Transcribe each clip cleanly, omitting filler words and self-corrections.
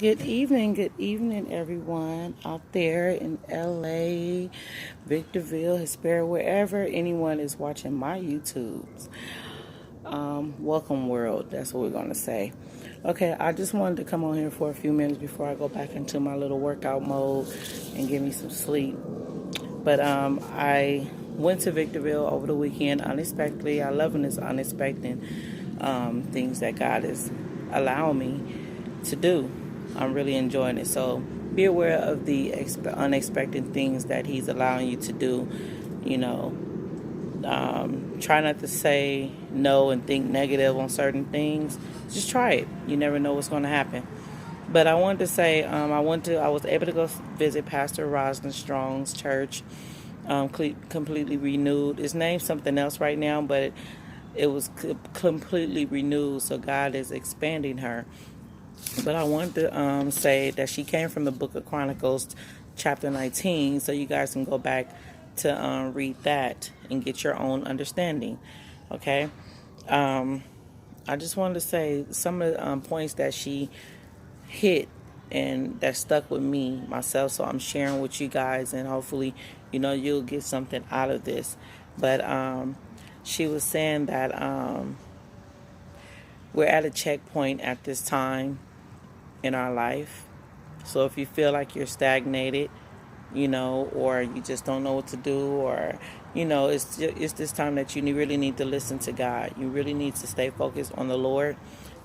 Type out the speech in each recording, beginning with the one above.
Good evening, everyone out there in LA, Victorville, Hesperia, wherever anyone is watching my YouTubes. Welcome, world. That's what we're going to say. Okay, I just wanted to come on here for a few minutes before I go back into my little workout mode and give me some sleep. But I went to Victorville over the weekend unexpectedly. I love when it's unexpected things that God is allowing me to do. I'm really enjoying it. So be aware of the unexpected things that He's allowing you to do. You know, try not to say no and think negative on certain things. Just try it. You never know what's going to happen. But I wanted to say, I was able to go visit Pastor Rosalind Strong's church, completely renewed. It's named something else right now, but it was completely renewed. So God is expanding her. But I wanted to say that she came from the Book of Chronicles, chapter 19, so you guys can go back to read that and get your own understanding. Okay, I just wanted to say some of the points that she hit and that stuck with me myself, so I'm sharing with you guys, and hopefully you'll get something out of this. But she was saying that we're at a checkpoint at this time in our life. So if you feel like you're stagnated, or you just don't know what to do, or it's this time that you really need to listen to God. You really need to stay focused on the Lord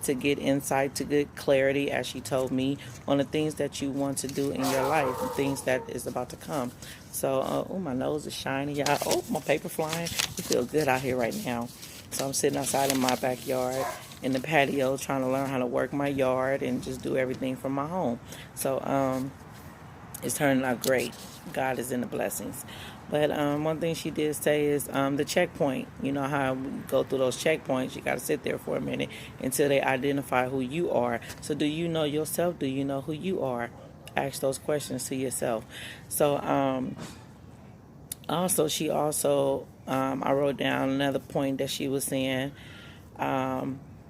to get insight, to get clarity, as she told me, on the things that you want to do in your life, the things that is about to come. So, my nose is shiny, y'all. Oh, my paper flying. It feels good out here right now. So I'm sitting outside in my backyard in the patio trying to learn how to work my yard and just do everything from my home. So it's turning out great. God is in the blessings. But one thing she did say is the checkpoint. You know how we go through those checkpoints. You got to sit there for a minute until they identify who you are. So do you know yourself? Do you know who you are? Ask those questions to yourself. So she also, I wrote down another point that she was saying.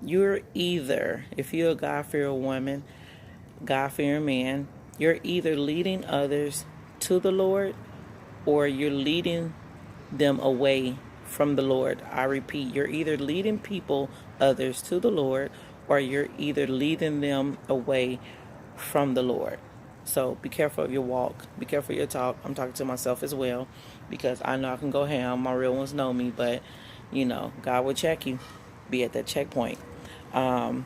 You're either, if you're a God-fearing woman, God-fearing man, you're either leading others to the Lord or you're leading them away from the Lord. I repeat, you're either leading others to the Lord, or you're either leading them away from the Lord. So be careful of your walk. Be careful of your talk. I'm talking to myself as well, because I know I can go ham. My real ones know me, but God will check you. Be at that checkpoint. God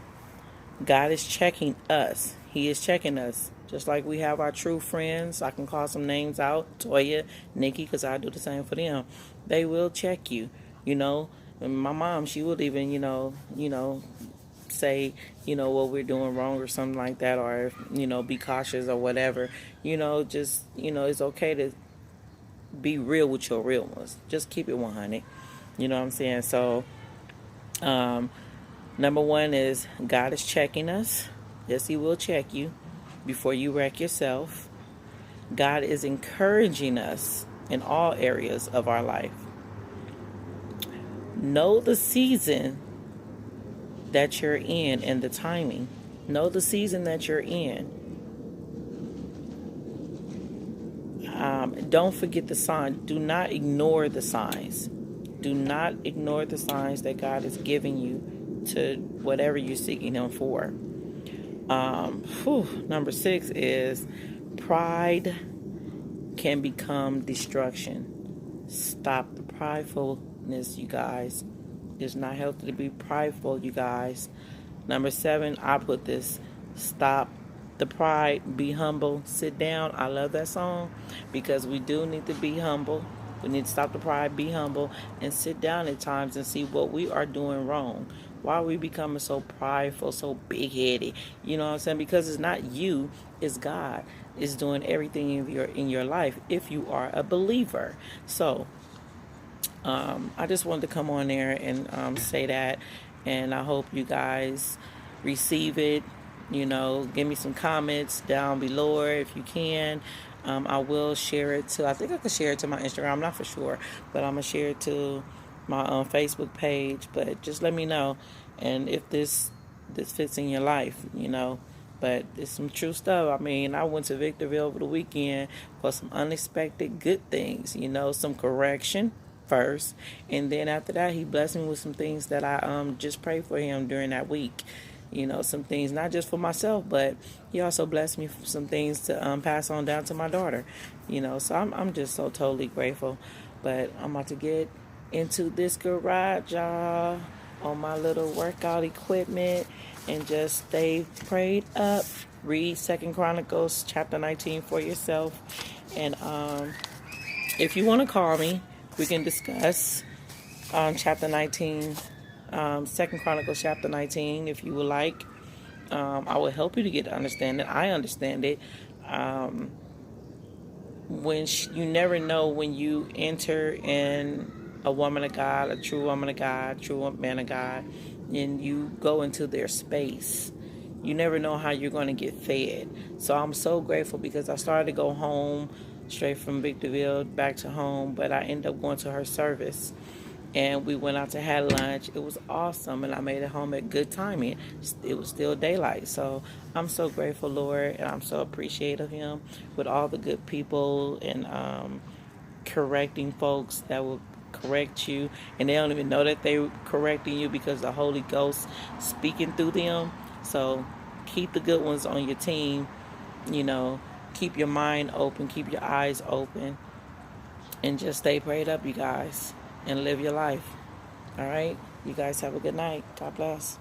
is checking us. He is checking us. Just like we have our true friends. I can call some names out. Toya, Nikki, because I do the same for them. They will check you. And my mom, she will even, say, what we're doing wrong or something like that. Or, be cautious or whatever. It's okay to be real with your real ones. Just keep it 100. You know what I'm saying? So, number one is God is checking us. Yes, He will check you before you wreck yourself. God is encouraging us in all areas of our life. Know the season that you're in and the timing. Know the season that you're in. Don't forget the sign. Do not ignore the signs. Do not ignore the signs that God is giving you to whatever you're seeking Him for. Number 6 is pride can become destruction. Stop the pridefulness, you guys. It's not healthy to be prideful, you guys. Number 7, I put this. Stop the pride. Be humble. Sit down. I love that song, because we do need to be humble. We need to stop the pride, be humble, and sit down at times and see what we are doing wrong. Why are we becoming so prideful, so big-headed? You know what I'm saying? Because it's not you, it's God is doing everything in your life if you are a believer. So I just wanted to come on there and say that, and I hope you guys receive it. Give me some comments down below if you can. I will share it I think I could share it to my Instagram. I'm not for sure, but I'm going to share it to my Facebook page. But just let me know. And if this fits in your life, But it's some true stuff. I mean, I went to Victorville over the weekend for some unexpected good things, some correction first. And then after that, he blessed me with some things that I just prayed for him during that week. Some things, not just for myself, but he also blessed me for some things to pass on down to my daughter. So I'm just so totally grateful. But I'm about to get into this garage, y'all, on my little workout equipment, and just stay prayed up. Read 2 Chronicles chapter 19 for yourself. And if you want to call me, we can discuss chapter 19, 2 Chronicles chapter 19, if you would like. I will help you to get to understand it. I understand it. You never know when you enter in a woman of God, a true woman of God, true man of God, and you go into their space. You never know how you're going to get fed. So I'm so grateful because I started to go home straight from Victorville back to home, but I ended up going to her service. And we went out to have lunch. It was awesome, and I made it home at good timing. It was still daylight, so I'm so grateful, Lord, and I'm so appreciative of Him with all the good people and correcting folks that will correct you, and they don't even know that they're correcting you because the Holy Ghost speaking through them. So keep the good ones on your team. Keep your mind open, keep your eyes open, and just stay prayed up, you guys, and live your life. All right? You guys have a good night. God bless.